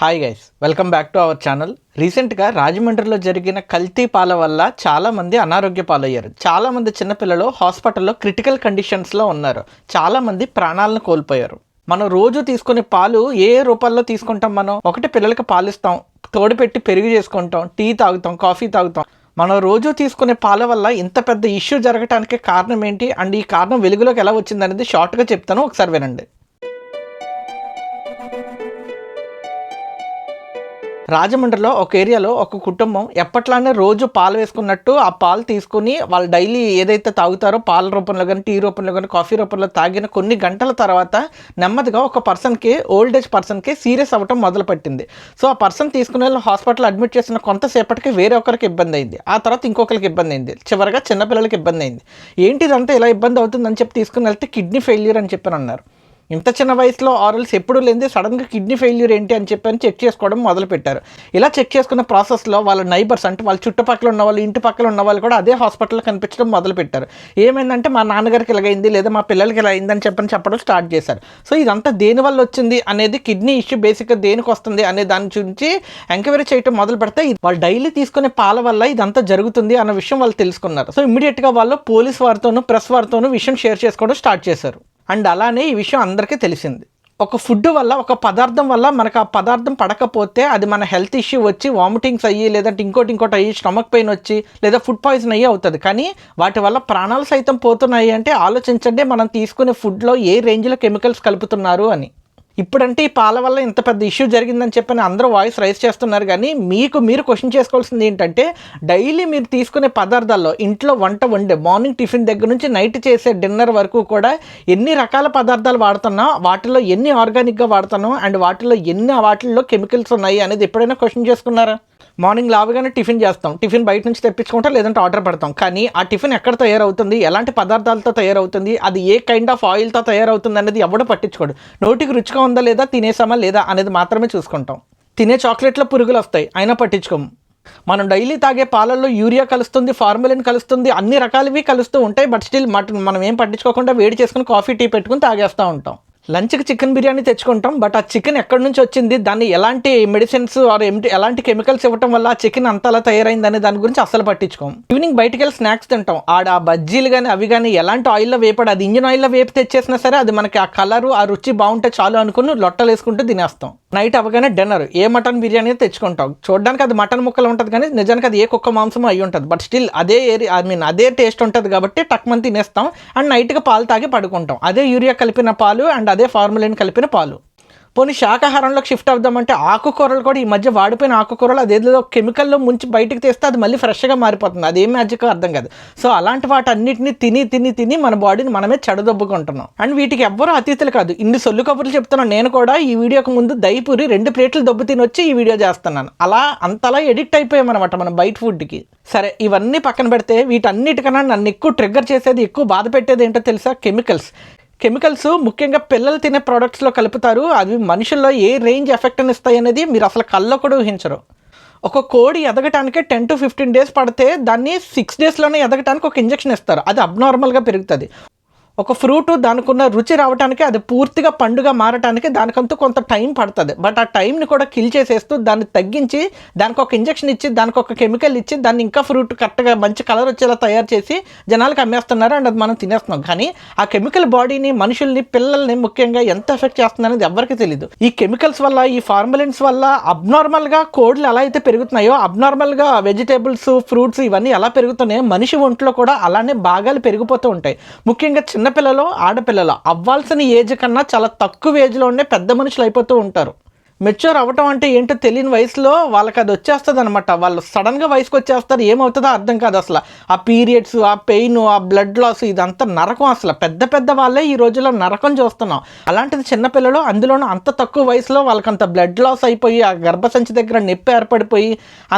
Hi guys, welcome back to our channel. రీసెంట్గా రాజమండ్రిలో జరిగిన కల్తీ పాల వల్ల చాలామంది అనారోగ్య పాలయ్యారు. చాలామంది చిన్నపిల్లలు హాస్పిటల్లో క్రిటికల్ కండిషన్స్లో ఉన్నారు. చాలామంది ప్రాణాలను కోల్పోయారు. మనం రోజు తీసుకునే పాలు ఏ రూపాల్లో తీసుకుంటాం? ఒకటి పిల్లలకి పాలిస్తాం, తోడు పెట్టి పెరుగు చేసుకుంటాం, టీ తాగుతాం, కాఫీ తాగుతాం. మనం రోజు తీసుకునే పాల వల్ల ఇంత పెద్ద ఇష్యూ జరగడానికి కారణం ఏంటి అండ్ ఈ కారణం వెలుగులోకి ఎలా వచ్చిందనేది షార్ట్గా చెప్తాను, ఒకసారి వినండి. రాజమండ్రిలో ఒక ఏరియాలో ఒక కుటుంబం ఎప్పట్లానే రోజు పాలు వేసుకున్నట్టు ఆ పాలు తీసుకుని వాళ్ళు డైలీ ఏదైతే తాగుతారో పాల రూపంలో కానీ, టీ రూపంలో కానీ, కాఫీ రూపంలో తాగిన కొన్ని గంటల తర్వాత నెమ్మదిగా ఒక పర్సన్కి, ఓల్డ్ ఏజ్ పర్సన్కి సీరియస్ అవ్వటం మొదలుపెట్టింది. సో ఆ పర్సన్ తీసుకునే హాస్పిటల్ అడ్మిట్ చేసిన కొంతసేపటికి వేరే ఒకరికి ఇబ్బంది అయింది, ఆ తర్వాత ఇంకొకరికి ఇబ్బంది అయింది, చివరిగా చిన్నపిల్లలకి ఇబ్బంది అయింది. ఏంటి ఇదంతా ఇలా ఇబ్బంది అవుతుందని చెప్పి తీసుకుని వెళ్తే కిడ్నీ ఫెయిల్యూర్ అని చెప్పి అన్నారు. ఇంత చిన్న వయసులో ఆరల్స్ ఎప్పుడు లేనిది సడన్గా కిడ్నీ ఫెయిల్యూర్ ఏంటి అని చెప్పని చెక్ చేసుకోవడం మొదలుపెట్టారు. ఇలా చెక్ చేసుకున్న ప్రాసెస్లో వాళ్ళ నైబర్స్, అంటే వాళ్ళ చుట్టుపక్కల ఉన్న వాళ్ళు, ఇంటి పక్కల ఉన్న వాళ్ళు కూడా అదే హాస్పిటల్లో కనిపించడం మొదలుపెట్టారు. ఏమైందంటే మా నాన్నగారికి ఇలాగైంది, లేదా మా పిల్లలకి ఇలా అయిందని చెప్పడం స్టార్ట్ చేశారు. సో ఇదంతా దేనివల్ల వచ్చింది అనేది, కిడ్నీ ఇష్యూ బేసిక్గా దేనికి వస్తుంది అనే దాని గురించి ఎంక్వైరీ చేయడం మొదలు పెడితే వాళ్ళు డైలీ తీసుకునే పాల వల్ల ఇదంతా జరుగుతుంది అన్న విషయం వాళ్ళు తెలుసుకున్నారు. సో ఇమ్మీడియట్గా వాళ్ళు పోలీస్ వారితోనూ, ప్రెస్ వారితోనూ విషయం షేర్ చేసుకోవడం స్టార్ట్ చేశారు. అండ్ అలానే ఈ విషయం అందరికీ తెలిసింది. ఒక ఫుడ్ వల్ల, ఒక పదార్థం వల్ల మనకు ఆ పదార్థం పడకపోతే అది మన హెల్త్ ఇష్యూ వచ్చి వామిటింగ్స్ అయ్యి, లేదంటే ఇంకోటి అయ్యి స్టమక్ పెయిన్ వచ్చి, లేదా ఫుడ్ పాయిజన్ అయ్యి అవుతుంది. కానీ వాటి వల్ల ప్రాణాలు సైతం పోతున్నాయి అంటే ఆలోచించండి, మనం తీసుకునే ఫుడ్లో ఏ రేంజ్లో కెమికల్స్ కలుపుతున్నారు అని. ఇప్పుడంటే ఈ పాల వల్ల ఇంత పెద్ద ఇష్యూ జరిగిందని చెప్పని అందరూ వాయిస్ రైజ్ చేస్తున్నారు. కానీ మీరు క్వశ్చన్ చేసుకోవాల్సింది ఏంటంటే, డైలీ మీరు తీసుకునే పదార్థాల్లో, ఇంట్లో వంట వండే మార్నింగ్ టిఫిన్ దగ్గర నుంచి నైట్ చేసే డిన్నర్ వరకు కూడా ఎన్ని రకాల పదార్థాలు వాడుతున్నా, వాటిలో ఎన్ని ఆర్గానిక్గా వాడుతున్నాం అండ్ వాటిల్లో కెమికల్స్ ఉన్నాయి అనేది ఎప్పుడైనా క్వశ్చన్ చేసుకున్నారా? మార్నింగ్ లావగానే టిఫిన్ చేస్తాం, టిఫిన్ బయట నుంచి తెప్పించుకుంటాం, లేదంటే ఆర్డర్ పెడతాం. కానీ ఆ టిఫిన్ ఎక్కడ తయారవుతుంది, ఎలాంటి పదార్థాలతో తయారవుతుంది, అది ఏ కైండ్ ఆఫ్ ఆయిల్తో తయారవుతుంది అనేది ఎవడో పట్టించుకోడు. నోటికి రుచిగా ఉందా లేదా, తినేసామా లేదా అనేది మాత్రమే చూసుకుంటాం. తినే చాక్లెట్లో పురుగులు వస్తాయి, అయినా పట్టించుకోము. మనం డైలీ తాగే పాలల్లో యూరియా కలుస్తుంది, ఫార్మలిన్ కలుస్తుంది, అన్ని రకాలవి కలుస్తూ ఉంటాయి. బట్ స్టిల్ మనం ఏం పట్టించుకోకుండా వేడి చేసుకుని కాఫీ టీ పెట్టుకుని తాగేస్తూ ఉంటాం. లంచ్కి చికెన్ బిర్యానీ తెచ్చుకుంటాం, బట్ ఆ చికెన్ ఎక్కడి నుంచి వచ్చింది, దాన్ని ఎలాంటి మెడిసిన్స్ ఆర్ ఎలాంటి కెమికల్స్ ఇవ్వటం వల్ల ఆ చికెన్ అంతలా తయారైందని దాని గురించి అస్సలు పట్టించుకోం. ఈవినింగ్ బయటికి వెళ్ళి స్నాక్స్ తింటాం, ఆ బజ్జీలు కానీ అవి కానీ ఎలాంటి ఆయిల్లో వేపాడు, అది ఇంజిన్ ఆయిల్లో వేపి తెచ్చేసినా సరే అది మనకి ఆ కలరు, ఆ రుచి బాగుంటే చాలు అనుకుని లొట్టలు వేసుకుంటూ తినేస్తాం. నైట్ అవగానే డిన్నర్ ఏ మటన్ బిర్యానీ తెచ్చుకుంటాం. చూడడానికి అది మటన్ ముక్కలు ఉంటుంది, కానీ నిజానికి అది ఏ కుక్క మాంసం అయి ఉంటుంది. బట్ స్టిల్ అదే టేస్ట్ ఉంటుంది కాబట్టి టక్మని తినేస్తాం అండ్ నైట్గా పాలు తాగి పడుకుంటాం. అదే యూరియా కలిపిన పాలు అండ్ అదే ఫార్ములిన్ కలిపిన పాలు. పోనీ శాకాహారంలోకి షిఫ్ట్ అవుదామంటే ఆకుకూరలు కూడా ఈ మధ్య వాడిపోయిన ఆకుకూరలు అదేదో కెమికల్లో ముంచి బయటకు తెస్తే అది మళ్ళీ ఫ్రెష్గా మారిపోతుంది. అదేం మ్యాజిక్ అర్థం కాదు. సో అలాంటి వాటన్నిటిని తిని మన బాడీని మనమే చెడదొబ్బుకుంటున్నాం. అండ్ వీటికి ఎవ్వరూ అతీతులు కాదు. ఇన్ని సొల్లు కబుర్లు చెప్తున్నాను. నేను కూడా ఈ వీడియోకి ముందు దయపూరి 2 ప్లేట్లు దొబ్బు తిని వచ్చి ఈ వీడియో చేస్తున్నాను. అంతలా ఎడిక్ట్ అయిపోయామన్నమాట మనం బయట ఫుడ్కి. సరే, ఇవన్నీ పక్కన పెడితే వీటన్నిటికన్నా నన్ను ఎక్కువ ట్రిగ్గర్ చేసేది, ఎక్కువ బాధ పెట్టేది ఏంటో తెలుసా? కెమికల్స్ ముఖ్యంగా పిల్లలు తినే ప్రోడక్ట్స్లో కలుపుతారు. అవి మనుషుల్లో ఏ రేంజ్ ఎఫెక్ట్ అని ఇస్తాయి అనేది మీరు అసలు కళ్ళలో కూడా ఊహించరు. ఒక కోడి ఎదగటానికి 10 to 15 days పడితే దాన్ని 6 daysలోనే ఎదగటానికి ఒక ఇంజెక్షన్ ఇస్తారు. అది అబ్నార్మల్గా పెరుగుతుంది. ఒక ఫ్రూట్ దానికున్న రుచి రావడానికి, అది పూర్తిగా పండుగ మారటానికి దానికంటూ కొంత టైం పడుతుంది. బట్ ఆ టైంని కూడా కిల్ చేసేస్తూ దాన్ని తగ్గించి దానికి ఒక ఇంజెక్షన్ ఇచ్చి, దానికి ఒక కెమికల్ ఇచ్చి, దాన్ని ఇంకా ఫ్రూట్ కరెక్ట్గా మంచి కలర్ వచ్చేలా తయారు చేసి జనాలకు అమ్మేస్తున్నారు అండ్ అది మనం తినేస్తున్నాం. కానీ ఆ కెమికల్ బాడీని, మనుషుల్ని, పిల్లల్ని ముఖ్యంగా ఎంత ఎఫెక్ట్ చేస్తుంది అనేది ఎవరికి తెలియదు. ఈ కెమికల్స్ వల్ల, ఈ ఫార్మలిన్స్ వల్ల అబ్నార్మల్గా కోళ్ళు ఎలా అయితే పెరుగుతున్నాయో, అబ్నార్మల్గా వెజిటేబుల్స్, ఫ్రూట్స్ ఇవన్నీ ఎలా పెరుగుతున్నాయో మనిషి ఒంట్లో కూడా అలానే భాగాలు పెరిగిపోతూ ఉంటాయి. ముఖ్యంగా చిన్నపిల్లలు, ఆడపిల్లలు అవ్వాల్సిన ఏజ్ కన్నా చాలా తక్కువ ఏజ్లోనే పెద్ద మనుషులు అయిపోతూ ఉంటారు. మెచ్యూర్ అవ్వటం అంటే ఏంటో తెలియని వయసులో వాళ్ళకి అది వచ్చేస్తుంది అనమాట. వాళ్ళు సడన్గా వయసుకు వచ్చేస్తారు, ఏమవుతుందో అర్థం కాదు అసలు. ఆ పీరియడ్స్, ఆ పెయిన్, ఆ బ్లడ్ లాస్, ఇదంతా నరకం. అసలు పెద్ద వాళ్ళే ఈ రోజుల్లో నరకం చూస్తున్నాం. అలాంటిది చిన్నపిల్లలు, అందులోనూ అంత తక్కువ వయసులో వాళ్ళకంత బ్లడ్ లాస్ అయిపోయి, ఆ గర్భసంచి దగ్గర నొప్పి ఏర్పడిపోయి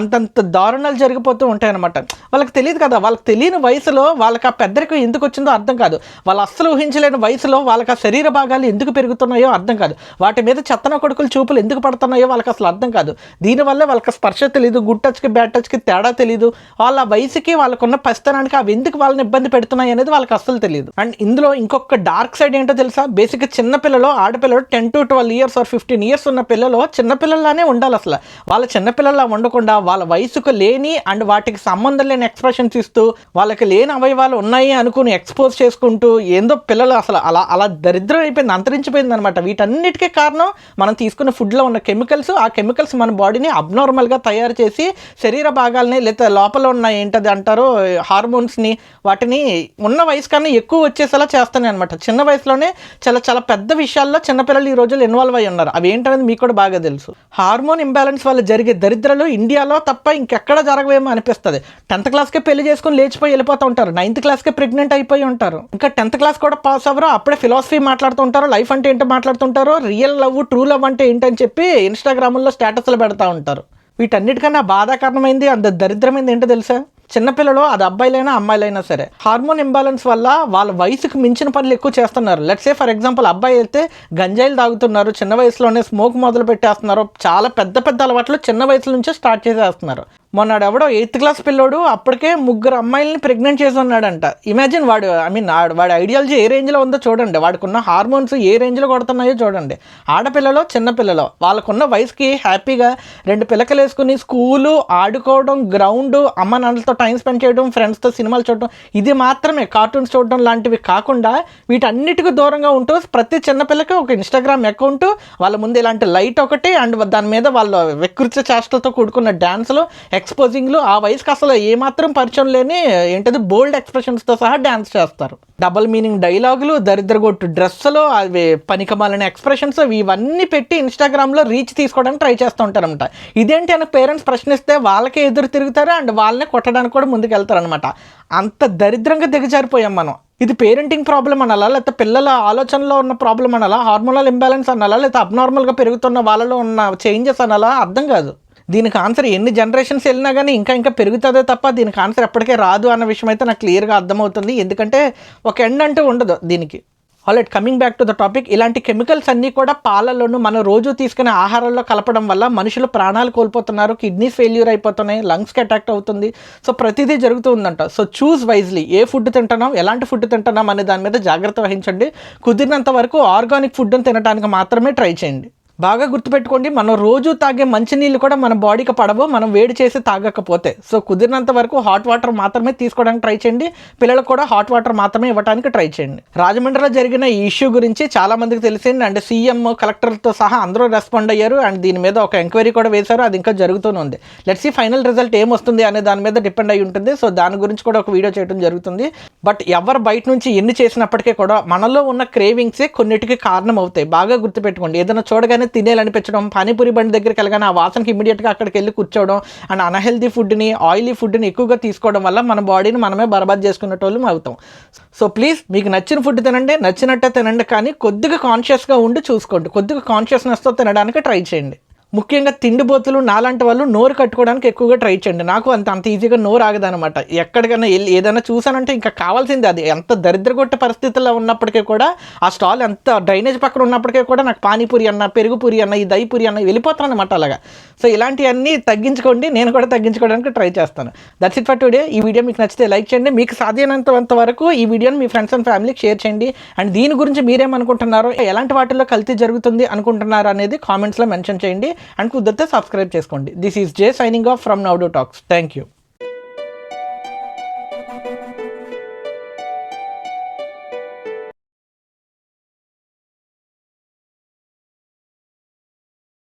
అంతంత దారుణాలు జరిగిపోతూ ఉంటాయన్నమాట. వాళ్ళకి తెలియదు కదా. వాళ్ళకి తెలియని వయసులో వాళ్ళకి ఆ పెద్దరికం ఎందుకు వచ్చిందో అర్థం కాదు. వాళ్ళు అస్సలు ఊహించలేని వయసులో వాళ్ళకి ఆ శరీర భాగాలు ఎందుకు పెరుగుతున్నాయో అర్థం కాదు. వాటి మీద చెత్తన కొడుకులు చూపులు ఎందుకు పడుతున్నాయో వాళ్ళకి అసలు అర్థం కాదు. దీనివల్ల వాళ్ళకి స్పర్శ తెలియదు, గుడ్ టచ్కి బ్యాడ్ టచ్కి తేడా తెలియదు, వాళ్ళ వయసుకి వాళ్ళకున్న పసితనానికి అవి ఎందుకు వాళ్ళని ఇబ్బంది పెడుతున్నాయి అనేది వాళ్ళకి అస్సలు తెలియదు. అండ్ ఇందులో ఇంకొక డార్క్ సైడ్ ఏంటో తెలుసా, బేసిక్గా చిన్నపిల్లలు, ఆడపిల్లలు 10 to 12 years or 15 years ఉన్న పిల్లలు చిన్నపిల్లలానే ఉండాలి. అసలు వాళ్ళ చిన్నపిల్లలా ఉండకుండా వాళ్ళ వయసుకు లేని అండ్ వాటికి సంబంధం లేని ఎక్స్ప్రెషన్స్ ఇస్తూ వాళ్ళకి లేని అవయవాలు ఉన్నాయి అనుకుని ఎక్స్పోజ్ చేసుకుంటూ ఏందో పిల్లలు అసలు అలా దరిద్రం అయిపోయింది, అంతరించిపోయింది అనమాట. వీటన్నిటికీ కారణం మనం తీసుకున్న ఫుడ్లో ఉన్న కెమికల్స్. ఆ కెమికల్స్ మన బాడీని అబ్నార్మల్గా తయారు చేసి శరీర భాగాలని లేదా లోపల ఉన్న ఏంటది అంటారో హార్మోన్స్ని వాటిని ఉన్న వయసు కన్నా ఎక్కువ వచ్చేసేలా చేస్తాయి అనమాట. చిన్న వయసులోనే చాలా చాలా పెద్ద విషయాల్లో చిన్నపిల్లలు ఈ రోజుల్లో ఇన్వాల్వ్ అయ్యి ఉన్నారు. అవి ఏంటనేది మీకు కూడా బాగా తెలుసు. హార్మోన్ ఇంబ్యాలెన్స్ వల్ల జరిగే దరిద్రాలు ఇండియాలో తప్ప ఇంకెక్కడ జరగవేమో అనిపిస్తుంది. 10th క్లాస్కే పెళ్లి చేసుకుని లేచిపోయి వెళ్ళిపోతూ ఉంటారు, 9th క్లాస్కే ప్రెగ్నెంట్ అయిపోయి ఉంటారు, ఇంకా 10th క్లాస్ కూడా పాస్ అవ్వరు, అప్పుడే ఫిలాసఫీ మాట్లాడుతుంటారు, లైఫ్ అంటే ఏంటో మాట్లాడుతుంటారు, రియల్ లవ్ ట్రూ లవ్ అంటే ఏంటని చెప్పి ఇన్స్టాగ్రామ్లో స్టేటస్లు పెడతా ఉంటారు. వీటన్నిటికన్నా బాధాకరణమైంది అంత దరిద్రమైంది ఏంటో తెలుసా, చిన్నపిల్లలు అది అబ్బాయిలైనా అమ్మాయిలైనా సరే హార్మోన్ ఇంబ్యాలెన్స్ వల్ల వాళ్ళ వయసుకు మించిన పనులు ఎక్కువ చేస్తున్నారు. లెట్స్ సే ఫర్ ఎగ్జాంపుల్ అబ్బాయి అయితే గంజాయిలు తాగుతున్నారు, చిన్న వయసులోనే స్మోక్ మొదలు పెట్టేస్తున్నారు, చాలా పెద్ద పెద్ద అలవాట్లు చిన్న వయసు నుంచే స్టార్ట్ చేసేస్తున్నారు. మొన్నడు ఎవడో 8th క్లాస్ పిల్లోడు అప్పటికే 3 అమ్మాయిలని ప్రెగ్నెంట్ చేసి ఉన్నాడంట. ఇమాజిన్ వాడు వాడి ఐడియాలజీ ఏ రేంజ్లో ఉందో చూడండి, వాడికున్న హార్మోన్స్ ఏ రేంజ్లో కొడుతున్నాయో చూడండి. ఆడపిల్లలు చిన్నపిల్లలు వాళ్ళకున్న వయసుకి హ్యాపీగా 2 పిల్లకలు వేసుకుని స్కూలు, ఆడుకోవడం, గ్రౌండ్, అమ్మ నాన్నలతో టైం స్పెండ్ చేయడం, ఫ్రెండ్స్తో సినిమాలు చూడడం, ఇది మాత్రమే, కార్టూన్స్ చూడడం లాంటివి కాకుండా వీటన్నిటికీ దూరంగా ఉంటూ ప్రతి చిన్నపిల్లకి ఒక ఇన్స్టాగ్రామ్ అకౌంట్, వాళ్ళ ముందు ఇలాంటి లైట్ ఒకటి అండ్ దాని మీద వాళ్ళు వికృత చేష్టలతో కూడుకున్న డ్యాన్సులు, ఎక్స్పోజింగ్లు, ఆ వయసుకి అసలు ఏమాత్రం పరిచయం లేని ఏంటది బోల్డ్ ఎక్స్ప్రెషన్స్తో సహా డ్యాన్స్ చేస్తారు. డబల్ మీనింగ్ డైలాగులు, దరిద్రగొట్టు డ్రెస్సులు, అవి పనికిమాలిన ఎక్స్ప్రెషన్స్, ఇవన్నీ పెట్టి ఇన్స్టాగ్రామ్లో రీచ్ తీసుకోవడానికి ట్రై చేస్తూ ఉంటారనమాట. ఇదేంటి అని పేరెంట్స్ ప్రశ్నిస్తే వాళ్ళకే ఎదురు తిరుగుతారు అండ్ వాళ్ళనే కొట్టడానికి కూడా ముందుకు వెళ్తారనమాట. అంత దరిద్రంగా దిగజారిపోయాం మనం. ఇది పేరెంటింగ్ ప్రాబ్లం అనాలా, లేకపోతే పిల్లల ఆలోచనలో ఉన్న ప్రాబ్లం అనాలా, హార్మోనల్ ఇంబ్యాలెన్స్ అనాలా, లేకపోతే అబ్నార్మల్గా పెరుగుతున్న వాళ్ళలో ఉన్న చేంజెస్ అనాలా, అర్థం కాదు. దీనికి ఆన్సర్ ఎన్ని జనరేషన్స్ వెళ్ళినా కానీ ఇంకా పెరుగుతుందే తప్ప దీనికి ఆన్సర్ ఎప్పటికే రాదు అన్న విషయం అయితే నాకు క్లియర్గా అర్థమవుతుంది. ఎందుకంటే ఒక ఎండ్ అంటూ ఉండదు దీనికి. Alright, coming back to the topic, ఇలాంటి కెమికల్స్ అన్నీ కూడా పాలల్లోనూ మనం రోజు తీసుకునే ఆహారాల్లో కలపడం వల్ల మనుషులు ప్రాణాలు కోల్పోతున్నారు, కిడ్నీస్ ఫెయిల్యూర్ అయిపోతున్నాయి, లంగ్స్కి అటాక్ అవుతుంది. సో ప్రతిదీ జరుగుతుందంట. సో చూస్ వైజ్లీ, ఏ ఫుడ్ తింటున్నాం, ఎలాంటి ఫుడ్ తింటున్నాం అనే దాని మీద జాగ్రత్త వహించండి. కుదిరినంత వరకు ఆర్గానిక్ ఫుడ్ని తినడానికి మాత్రమే ట్రై చేయండి. బాగా గుర్తుపెట్టుకోండి, మనం రోజు తాగే మంచినీళ్ళు కూడా మన బాడీకి పడవు మనం వేడి చేసి తాగకపోతే. సో కుదిరినంత వరకు హాట్ వాటర్ మాత్రమే తీసుకోవడానికి ట్రై చేయండి. పిల్లలకు కూడా హాట్ వాటర్ మాత్రమే ఇవ్వడానికి ట్రై చేయండి. రాజమండ్రిలో జరిగిన ఈ ఇష్యూ గురించి చాలా మందికి తెలిసింది అండ్ సీఎం, కలెక్టర్తో సహా అందరూ రెస్పాండ్ అయ్యారు అండ్ దీని మీద ఒక ఎంక్వైరీ కూడా వేశారు. అది ఇంకా జరుగుతూనే ఉంది. లెట్స్ సీ ఫైనల్ రిజల్ట్ ఏమొస్తుంది అనే దాని మీద డిపెండ్ అయి ఉంటుంది. సో దాని గురించి కూడా ఒక వీడియో చేయడం జరుగుతుంది. బట్ ఎవరు బయట నుంచి ఎన్ని చేసినప్పటికీ కూడా మనలో ఉన్న క్రేవింగ్సే కొన్నిటికి కారణం అవుతాయి. బాగా గుర్తుపెట్టుకోండి, ఏదైనా చూడగానే తినేయాలనిపించడం, పానీపూరి బండి దగ్గరికి వెళ్ళగానే ఆ వాసనకి ఇమీడియట్గా అక్కడికి వెళ్ళి కూర్చోవడం అండ్ అన్హెల్దీ ఫుడ్ని, ఆయిలీ ఫుడ్ని ఎక్కువగా తీసుకోవడం వల్ల మన బాడీని మనమే బర్బాద్ చేసుకునేటోళ్ళం అవుతాం. సో ప్లీజ్ మీకు నచ్చిన ఫుడ్ తినండి, నచ్చినట్టే తినండి, కానీ కొద్దిగా కాన్షియస్గా ఉండి చూసుకోండి. కొద్దిగా కాన్షియస్నెస్తో తినడానికి ట్రై చేయండి. ముఖ్యంగా తిండిబోతులు నాలాంటి వాళ్ళు నోరు కట్టుకోవడానికి ఎక్కువగా ట్రై చేయండి. నాకు అంత ఈజీగా నోరు ఆగదనమాట. ఎక్కడికైనా వెళ్ళి ఏదైనా చూసానంటే ఇంకా కావాల్సింది అది. ఎంత దరిద్రగొట్టే పరిస్థితుల్లో ఉన్నప్పటికీ కూడా, ఆ స్టాల్ ఎంత డ్రైనేజ్ పక్కన ఉన్నప్పటికీ కూడా నాకు పానీపూరి అన్న, పెరుగుపూరి అన్న, ఈ దహిపూరి అన్న వెళ్ళిపోతాను అనమాట అలాగా. సో ఇలాంటివన్నీ తగ్గించుకోండి, నేను కూడా తగ్గించుకోవడానికి ట్రై చేస్తాను. That's it for today. ఈ వీడియో మీకు నచ్చితే లైక్ చేయండి. మీకు సాధ్యమైనంత వరకు ఈ వీడియోని మీ ఫ్రెండ్స్ అండ్ ఫ్యామిలీకి షేర్ చేయండి. అండ్ దీని గురించి మీరేమనుకుంటున్నారో, ఎలాంటి వాటిల్లో కల్తీ జరుగుతుంది అనుకుంటున్నారు అనేది కామెంట్స్లో మెన్షన్ చేయండి. అండ్ కుదిరితే సబ్స్క్రైబ్ చేసుకోండి. This is J signing off from now to talks. Thank you.